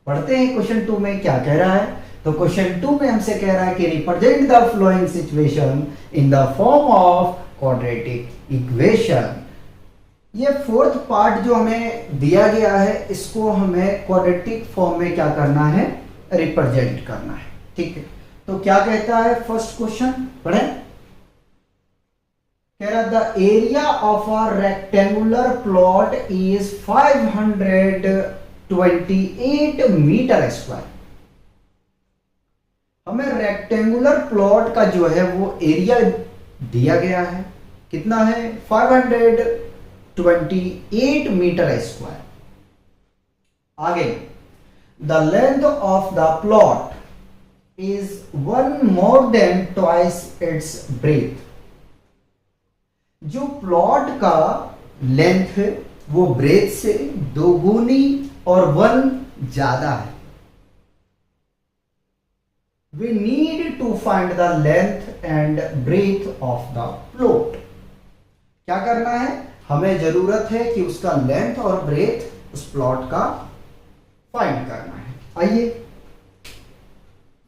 पढ़ते हैं क्वेश्चन 2 में क्या कह रहा है। तो क्वेश्चन 2 में हमसे कह रहा है कि represent the flowing situation in the form of quadratic equation. ये फोर्थ पार्ट जो हमें दिया गया है, इसको हमें क्वाड्रेटिक फॉर्म में क्या करना है, रिप्रेजेंट करना है, ठीक है। तो क्या कहता है फर्स्ट क्वेश्चन, पढ़े। कह रहा the area of a rectangular plot is 528 metre square. हमें रेक्टेंगुलर प्लॉट का जो है वो एरिया दिया गया है, कितना है, 528 मीटर स्क्वायर। आगे, the length of the plot is 1 more than twice its breath. जो प्लॉट का लेंथ है वो ब्रेथ से 2 गुनी और 1 ज्यादा है। We need to find the length and breadth of the plot। क्या करना है, हमें जरूरत है कि उसका लेंथ और ब्रेथ उस प्लॉट का फाइंड करना है। आइए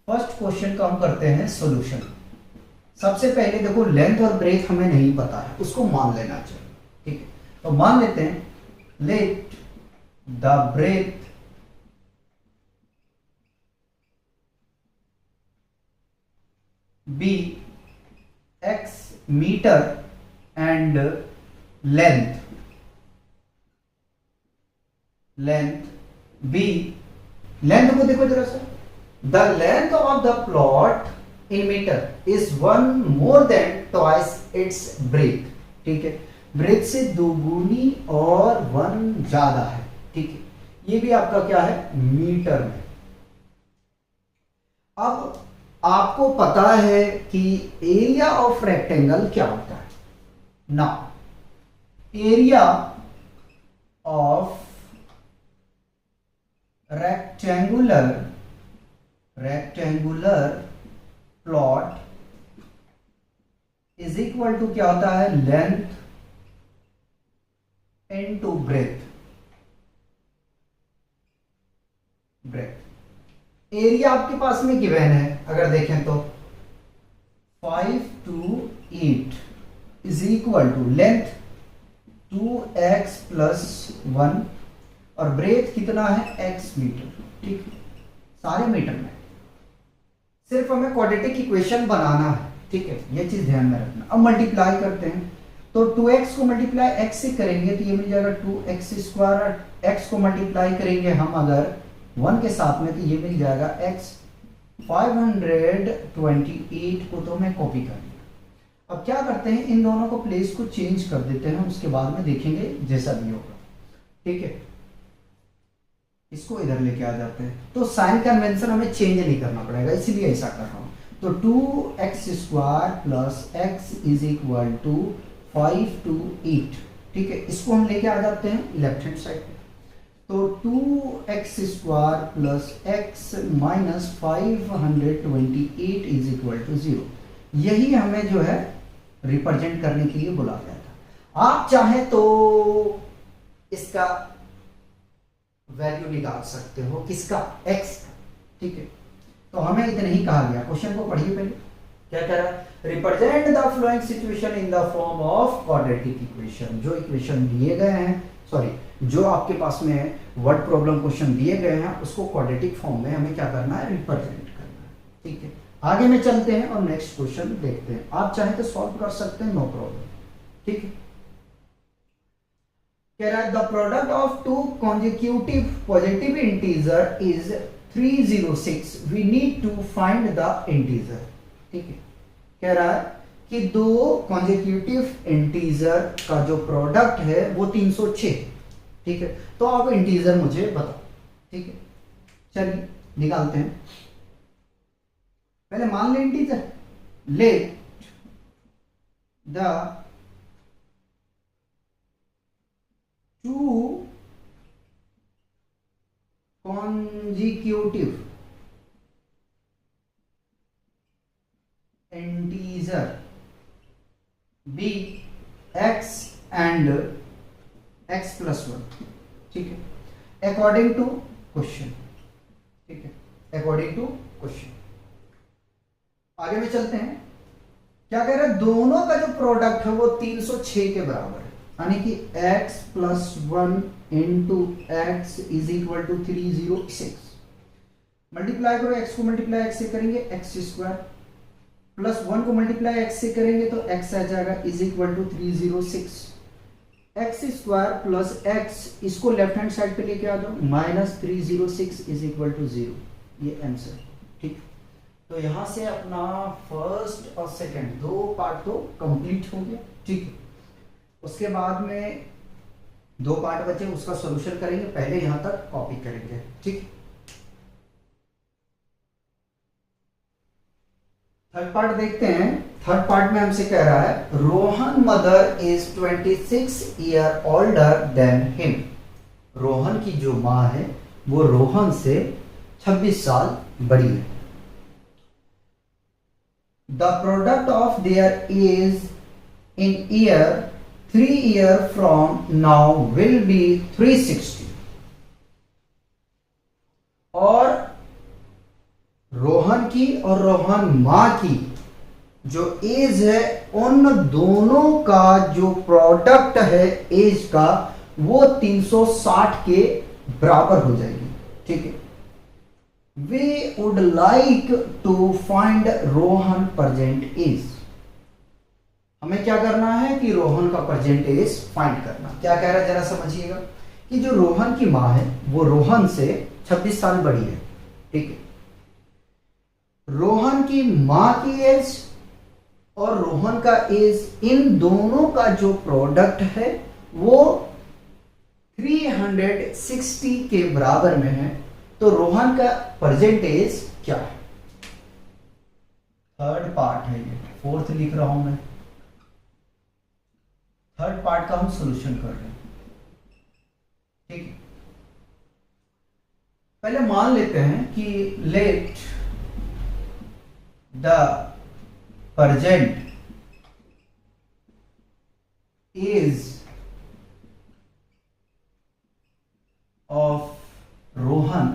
फर्स्ट क्वेश्चन का हम करते हैं सॉल्यूशन। सबसे पहले देखो, लेंथ और ब्रेथ हमें नहीं पता है, उसको मान लेना चाहिए, ठीक है। तो मान लेते हैं, let the breadth be x metre and length be, length को देखो जरा सा, the length of the plot in metre is 1 more than twice its breadth, ठीक है। ब्रेथ से 2 गुनी और 1 ज्यादा है, ठीक है। ये भी आपका क्या है, मीटर में। अब आपको पता है कि एरिया ऑफ रेक्टेंगल क्या होता है ना। Area of rectangular plot is equal to क्या होता है, लेंथ इनटू ब्रेथ। एरिया आपके पास में गिवन है, अगर देखें तो 5 to 8 is equal to length 2x plus 1 और ब्रेथ कितना है, x मीटर, ठीक, सारे मीटर में। सिर्फ हमें क्वाड्रेटिक इक्वेशन बनाना है, ठीक है, ये चीज ध्यान में रखना। अब मल्टीप्लाई करते हैं, तो 2x को मल्टीप्लाई x से करेंगे तो ये मिल जाएगा 2x स्क्वायर। x को मल्टीप्लाई करेंगे हम अगर 1 के साथ में तो ये मिल जाएगा x। 528 को तो मैं कॉपी कर लिया। अब क्या करते हैं, इन दोनों को प्लेस को चेंज कर देते हैं, उसके बाद में देखेंगे जैसा भी होगा, ठीक है। इसको इधर लेके आ जाते हैं, तो साइन कन्वेंशन हमें चेंज नहीं करना पड़ेगा, इसीलिए ऐसा कर रहा हूं। तो 2x square plus x is equal to 5 to 8, ठीक है। इसको हम लेके आ जाते हैं लेफ्ट हैंड साइड पे, तो 2x square plus x minus 528 is equal to 0। यही हमें जो है रिप्रेजेंट करने के लिए बोला गया था। आप चाहें तो इसका वैल्यू निकाल सकते हो, किसका, x का, ठीक है। तो हमें इतना ही कहा गया। क्वेश्चन को पढ़िए पहले, क्या कह रहा है, represent the flowing situation in the form of quadratic equation. जो इक्वेशन दिए गए हैं, सॉरी, जो आपके पास में वर्ड प्रॉब्लम क्वेश्चन दिए गए हैं, उसको क्वाड्रेटिक फॉर्म में हमें क्या करना है, रिप्रेजेंट करना है, ठीक है। आगे में चलते हैं और नेक्स्ट क्वेश्चन देखते हैं। आप चाहें तो सॉल्व कर सकते हैं, नो प्रॉब्लम, ठीक है। कह रहा है the product of 2 consecutive positive integer is 306, we need to find the integer, ठीक है। कह रहा है कि 2 consecutive इंटीजर का जो प्रोडक्ट है वो 306, ठीक है। तो आप इंटीजर मुझे बताओ, ठीक है। चलिए निकालते हैं, पहले मान लें integer. Let the 2 consecutive integer b x and x plus 1, ठीक है, अकॉर्डिंग टू क्वेश्चन, ठीक है, अकॉर्डिंग टू क्वेश्चन। आगे में चलते हैं, क्या कह रहे हैं, दोनों का जो प्रोडक्ट है वो 306 के बराबर है, यानी कि x plus 1 into x is equal to 306। Multiply करो, x को मल्टीप्लाई x से करेंगे एक्स स्क्वायर, प्लस 1 को मल्टीप्लाई x से करेंगे तो x आ जाएगा is equal to 306। X square plus x, इसको लेफ्ट हैंड साइड पे लेके आ जाओ, माइनस 306 इज इक्वल टू 0, ये आंसर, ठीक। तो यहां से अपना फर्स्ट और सेकंड दो पार्ट तो कंप्लीट हो गया, ठीक है। उसके बाद में दो पार्ट बचे, उसका सॉल्यूशन करेंगे, पहले यहां तक कॉपी करेंगे, ठीक। थर्ड पार्ट देखते हैं। थर्ड पार्ट में हमसे कह रहा है Rohan mother is 26 year older than him. Rohan की जो मां है वो रोहन से 26 साल बड़ी है। The product of their age in year 3 year from now will be 360। और रोहन की और रोहन मां की जो एज है, उन दोनों का जो प्रोडक्ट है एज का, वो 360 के बराबर हो जाएगी, ठीक है। We would like to find Rohan present age. हमें क्या करना है कि रोहन का प्रेजेंट एज फाइंड करना। क्या कह रहा है जरा समझिएगा, कि जो रोहन की मां है वो रोहन से 26 साल बड़ी है, ठीक है। रोहन की मां की एज और रोहन का एज, इन दोनों का जो प्रोडक्ट है वो 360 के बराबर में है। तो रोहन का प्रेजेंट एज क्या है? थर्ड पार्ट है ये, फोर्थ लिख रहा हूं मैं। थर्ड पार्ट का हम सॉल्यूशन कर रहे हैं, ठीक है। पहले मान लेते हैं कि let the present is of Rohan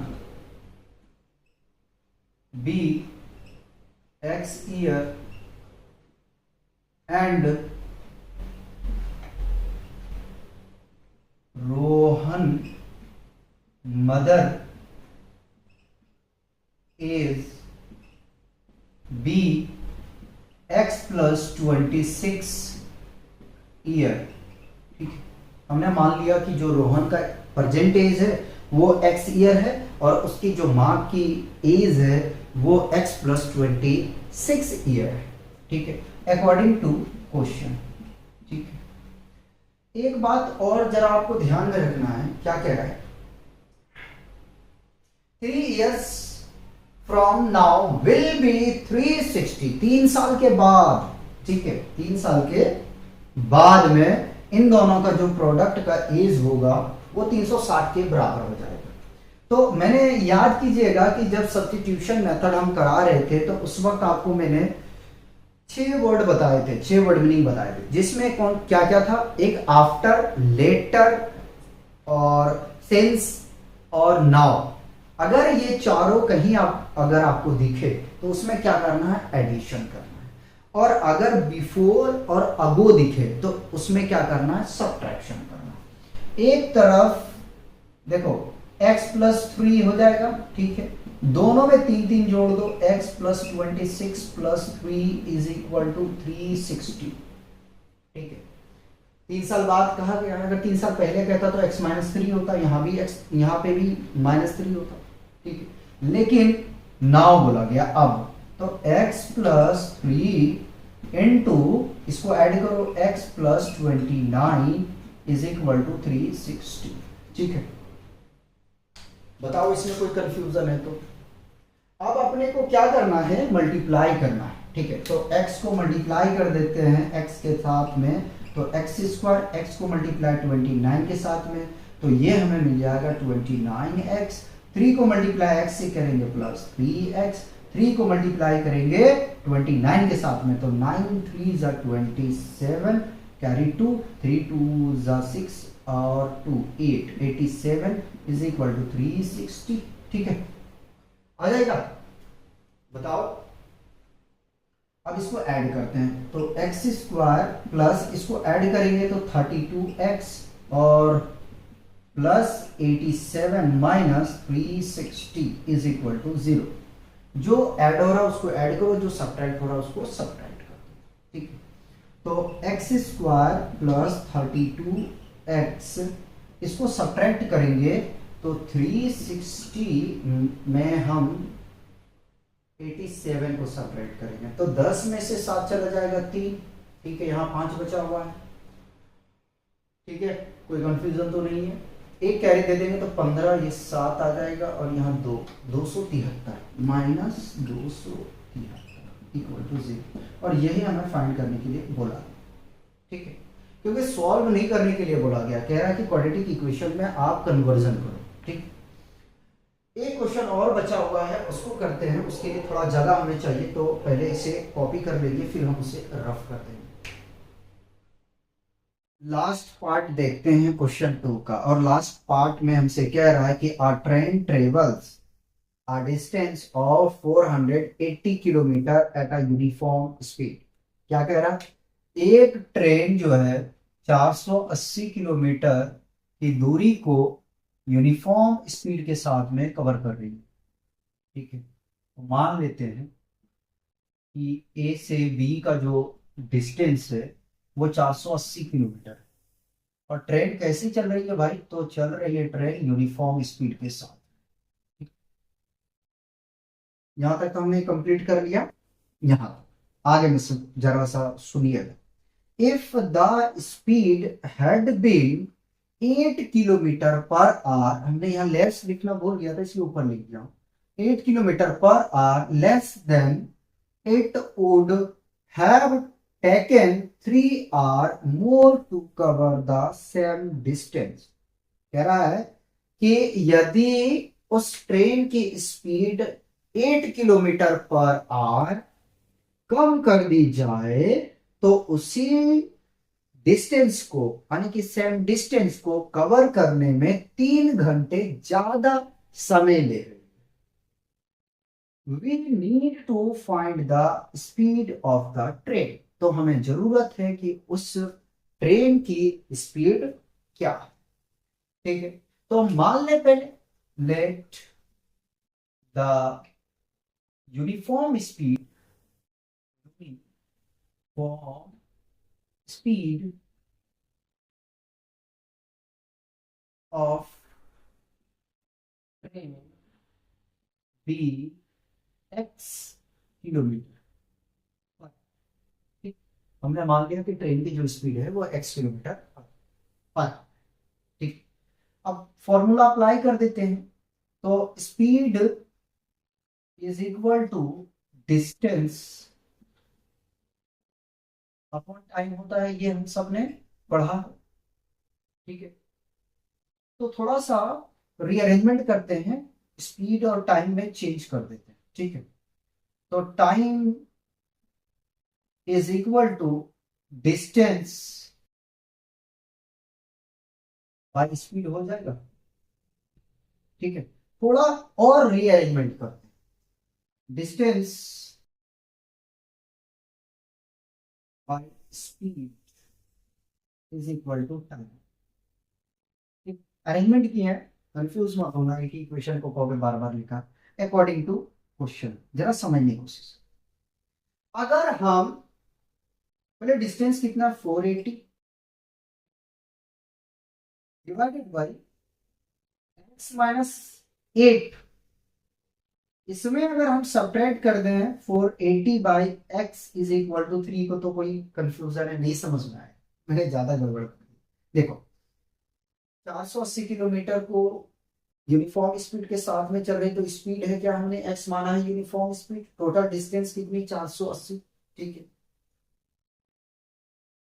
be X year and Rohan mother is B x plus 26 year, ठीक है। हमने मान लिया कि जो रोहन का प्रेजेंट एज है वो x ईयर है और उसकी जो मां की एज है वो x प्लस 26 ईयर है, ठीक है, अकॉर्डिंग टू क्वेश्चन, ठीक है। एक बात और जरा आपको ध्यान में रखना है, क्या कह रहा है, 3 years from now will be 360। 3 साल के बाद, ठीक है, 3 साल के बाद में इन दोनों का जो प्रोडक्ट का एज होगा वो 360 के बराबर हो जाएगा। तो मैंने याद कीजिएगा कि जब सब्स्टिट्यूशन मेथड हम करा रहे थे तो उस वक्त आपको मैंने 6 वर्ड बताए थे, 6 वर्ड मीनिंग बताए थे, जिसमें कौन क्या क्या था, एक आफ्टर, लेटर और सिंस और नाउ। अगर ये चारों कहीं अगर आपको दिखे तो उसमें क्या करना है, एडिशन करना है। और अगर बिफोर और अगो दिखे तो उसमें क्या करना है, सब्ट्रैक्शन करना। एक तरफ देखो x प्लस 3 हो जाएगा, ठीक है, दोनों में 3 3 जोड़ दो, x plus 26 plus 3 is equal to 360, ठीक है। 3 साल बाद कहा गया, अगर 3 साल पहले कहता तो x माइनस 3 होता, यहां भी x, यहां पे भी माइनस 3 होता, ठीक है। लेकिन नाउ बोला गया अब, तो x प्लस 3 इंटू, इसको ऐड करो, x plus 29 is equal to 360, ठीक है। बताओ इसमें कोई कंफ्यूजन है तो? अब अपने को क्या करना है, मल्टीप्लाई करना है, ठीक है। तो x को मल्टीप्लाई कर देते हैं x के साथ में, तो x स्क्वायर, x को मल्टीप्लाई 29 के साथ में, तो ये हमें मिल जाएगा 29x 3 को मल्टीप्लाई x से करेंगे प्लस 3x, 3 को मल्टीप्लाई करेंगे 29 के साथ में, तो 9 3 जा 27, कैरी 2, 3 2 जा 6 और 2 8, 87 इज इक्वल टू 360। ठीक है, आ जाएगा, बताओ। अब इसको ऐड करते हैं, तो एक्स स्क्वायर प्लस इसको ऐड करेंगे तो 32x और plus 87 minus 360 is equal to 0। जो ऐड हो रहा है उसको ऐड करो, जो सब्ट्रैक्ट हो रहा है उसको सब्ट्रैक्ट करो। ठीक है, तो एक्स स्क्वायर प्लस 32x, इसको सब्ट्रैक्ट करेंगे तो 360 में हम 87 को सब्ट्रैक्ट करेंगे तो 10 में से 7 चला जाएगा 3। ठीक है, यहाँ 5 बचा हुआ है। ठीक है, कोई कंफ्यूजन तो नहीं है। एक कैरी दे देंगे तो 15, ये 7 आ जाएगा और यहाँ 273 माइनस 273 इक्वल टू 0, और यही हमें फाइंड करने के लिए बोला। ठीक है, क्योंकि सॉल्व नहीं करने के लिए बोला गया, कह रहा है कि क्वाड्रेटिक इक्वेशन में आप कन्वर्जन करो। ठीक, एक क्वेश्चन और बचा हुआ है, उसको करते हैं। उसके लिए थोड़ा जगह हमें चाहिए, तो पहले इसे कॉपी कर लेंगे, फिर हम उसे रफ कर देंगे। लास्ट पार्ट देखते हैं क्वेश्चन 2 का, और लास्ट पार्ट में हमसे कह रहा है कि a train travels a distance of 480 kilometre at a uniform speed। क्या कह रहा है? एक ट्रेन जो है 480 किलोमीटर की दूरी को यूनिफॉर्म स्पीड के साथ में कवर कर रही है। ठीक है, तो मान लेते हैं कि ए से बी का जो डिस्टेंस है वो 480 किलोमीटर है, और ट्रेन कैसी चल रही है भाई? तो चल रही है ट्रेन यूनिफॉर्म स्पीड के साथ। यहां तक तो हमने कंप्लीट कर लिया। यहां आगे में जरा सा सुनिएगा। If the speed had been 8 kilometre per hour, हमने यहाँ लेस लिखना भूल गया था, इसलिए ऊपर लिख दिया। 8 kilometre per our less than it would have taken 3 hours more to cover the same distance। कह रहा है कि यदि उस ट्रेन की स्पीड 8 किलोमीटर पर आवर कम कर दी जाए तो उसी डिस्टेंस को, यानी कि सेम डिस्टेंस को कवर करने में 3 घंटे ज्यादा समय ले रही। We need to find the speed of the train। तो हमें जरूरत है कि उस ट्रेन की स्पीड क्या है। ठीक है, तो मान ले पहले, let the uniform speed of train be x kilometre. ठीक, हमने मान लिया कि ट्रेन की जो स्पीड है वो x किलोमीटर पर। ठीक, अब फॉर्मूला अप्लाई कर देते हैं, तो speed is equal to distance upon time होता है, ये हम सब ने पढ़ा। ठीक है, तो थोड़ा सा रीअरेंजमेंट करते हैं, स्पीड और टाइम में चेंज कर देते हैं। ठीक है, तो time is equal to distance by speed हो जाएगा। ठीक है, थोड़ा और रीअरेंजमेंट करते हैं, distance by speed is equal to time. ठीक, अरेंजमेंट किया है, कंफ्यूज मत होना एक ही इक्वेशन को कहोगे बार बार लिखा। अकॉर्डिंग टू क्वेश्चन जरा समझने की कोशिश। अगर हम पहले डिस्टेंस कितना, 480 डिवाइडेड बाई x माइनस 8, इसमें अगर हम सब्ट्रैक्ट कर दें 480 by x is equal to 3 को, तो कोई कंफ्यूजन है? नहीं समझ में आए, मैंने ज्यादा गड़बड़ कर दी। देखो 480 किलोमीटर को यूनिफॉर्म स्पीड के साथ में चल रही, तो स्पीड है क्या, हमने x माना है यूनिफॉर्म स्पीड। टोटल डिस्टेंस कितनी, 480। ठीक है,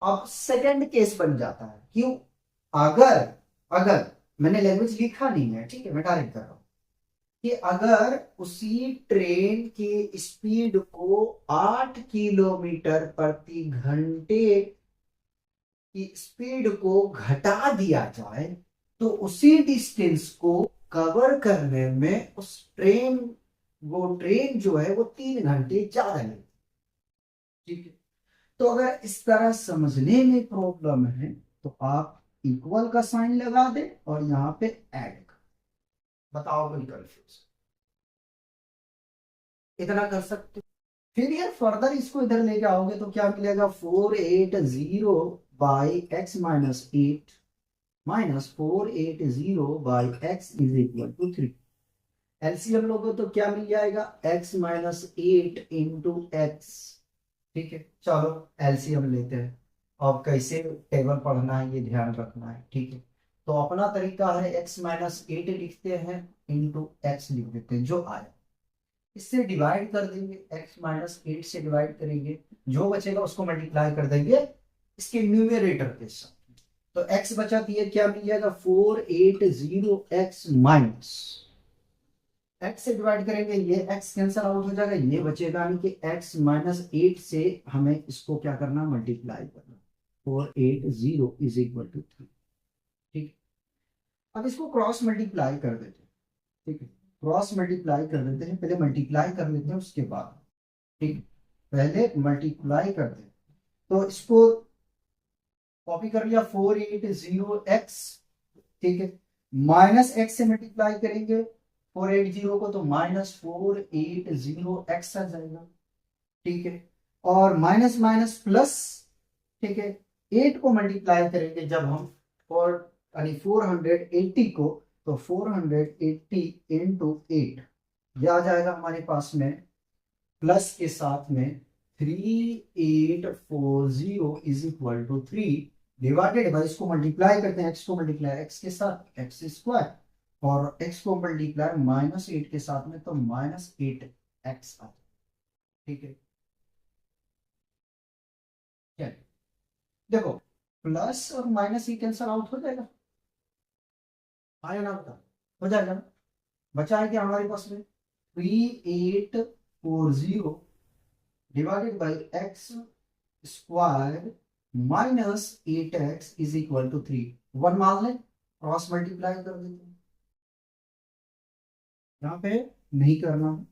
अब सेकंड केस बन जाता है, क्यों? अगर अगर मैंने लैंग्वेज लिखा नहीं है, ठीक है, मैं डायरेक्ट कर रहा हूं। कि अगर उसी ट्रेन की स्पीड को 8 किलोमीटर प्रति घंटे की स्पीड को घटा दिया जाए तो उसी डिस्टेंस को कवर करने में वो ट्रेन जो है वो 3 घंटे ज्यादा लगेगी। ठीक है, तो अगर इस तरह समझने में प्रॉब्लम है तो आप इक्वल का साइन लगा दें और यहां पे ऐड कर, बताओ कोई कंफ्यूज, इतना कर सकते हो। फिर यार फर्दर इसको इधर लेके आओगे तो क्या मिलेगा, 480 by x - 8 -480 by x is equal to 3। LCM लोगे तो क्या मिल जाएगा, x - 8 × x। ठीक है, चलो एलसीएम लेते हैं। अब कैसे टेबल पढ़ना है ये ध्यान रखना है। ठीक है, तो अपना तरीका है x - 8 लिखते हैं इंटू x लिख देते हैं जो आया, इससे डिवाइड कर देंगे, x - 8 से डिवाइड करेंगे, जो बचेगा उसको मल्टीप्लाई कर देंगे इसके न्यूमरेटर के साथ। तो x बचा दिए क्या मिल जाएगा, 480x माइनस x से डिवाइड करेंगे, ये x कैंसिल आउट हो जाएगा, ये बचेगा, यानी कि x - 8 से हमें इसको क्या करना, मल्टीप्लाई करना, 480 = 3। ठीक, अब इसको क्रॉस मल्टीप्लाई कर देते हैं। ठीक है, क्रॉस मल्टीप्लाई कर देते हैं, पहले मल्टीप्लाई कर लेते हैं उसके बाद। ठीक, पहले मल्टीप्लाई कर दें तो इसको कॉपी कर लिया, 480x। ठीक है, माइनस x से मल्टीप्लाई करेंगे 480 को तो -480x आ जाएगा। ठीक है, और माइनस माइनस प्लस। ठीक है, 8 को मल्टीप्लाई करेंगे जब हम, और यानी 480 को, तो 480 इंटू 8 यह आ जाएगा हमारे पास में, प्लस के साथ में 3840 = 3 डिवाइडेड बाई, इसको मल्टीप्लाई करते हैं, x को मल्टीप्लाई x के साथ x² और x को मल्टीप्लाई -8 के साथ में तो -8x आता। ठीक है, चलिए देखो, प्लस और माइनस ही कैंसल आउट हो जाएगा, आया ना, बता, हो जाएगा ना। बचा है क्या हमारे पास में, 3840 divided by x² -8x = 3। One मान लें, क्रॉस मल्टीप्लाई कर देते हैं, यहाँ पे नहीं करना है,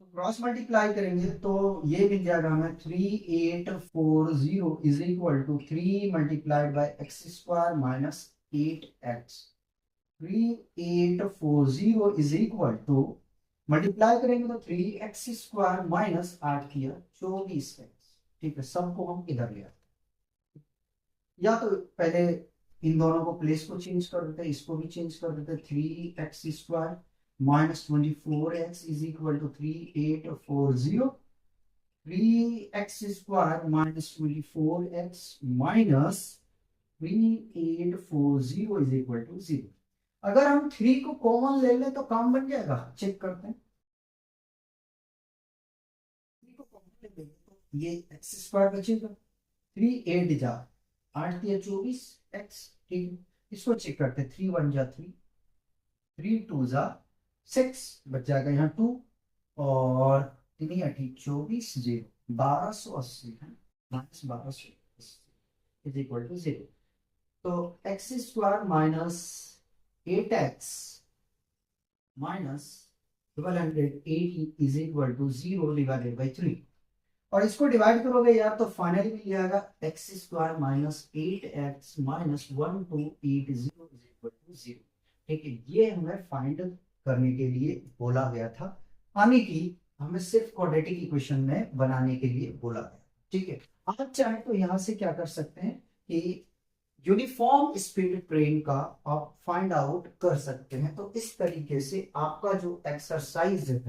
तो क्रॉस मल्टीप्लाई करेंगे तो ये मिल जाएगा हमें, 3840 = 3 multiplied by x² -8x। 3840 multiply करेंगे तो 3x² -8 किया 24x। ठीक है, सबको हम इधर ले आते, या तो पहले इन दोनों को प्लेस को चेंज कर देते, इसको भी चेंज कर देते, 3x² -24x = 3840। 3x² -24x -3840 = 0। अगर हम 3 को कॉमन ले लें तो काम बन जाएगा, चेक करते हैं। 3 को कॉमन ले लेंगे तो ये x² बचेगा, 3 8 जा 8 या 24x। ठीक है, इसको चेक करते हैं, 3 1 जा 3, 3 2 जा 6, बच जाएगा यहाँ 2, और 3 8 24 0, 1280 है, -1280 = 0। तो x² -8x -1280 = 0 डिवाइडेड बाई 3, और इसको डिवाइड करोगे यार तो फाइनली मिल जाएगा x² -8x -1280 = 0। ठीक है, ये हमें फाइंड करने के लिए बोला गया था, यानी कि हमें सिर्फ क्वाड्रेटिक इक्वेशन में बनाने के लिए बोला गया। ठीक है, आप चाहे तो यहां से क्या कर सकते हैं कि यूनिफॉर्म स्पीड ट्रेन का आप फाइंड आउट कर सकते हैं। तो इस तरीके से आपका जो एक्सरसाइज है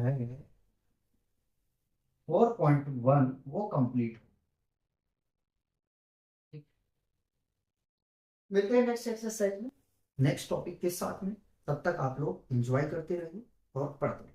4.1 वो कंप्लीट हो। मिलते हैं नेक्स्ट एक्सरसाइज में नेक्स्ट टॉपिक के साथ में, तब तक आप लोग एंजॉय करते रहिए और पढ़ते रहिए।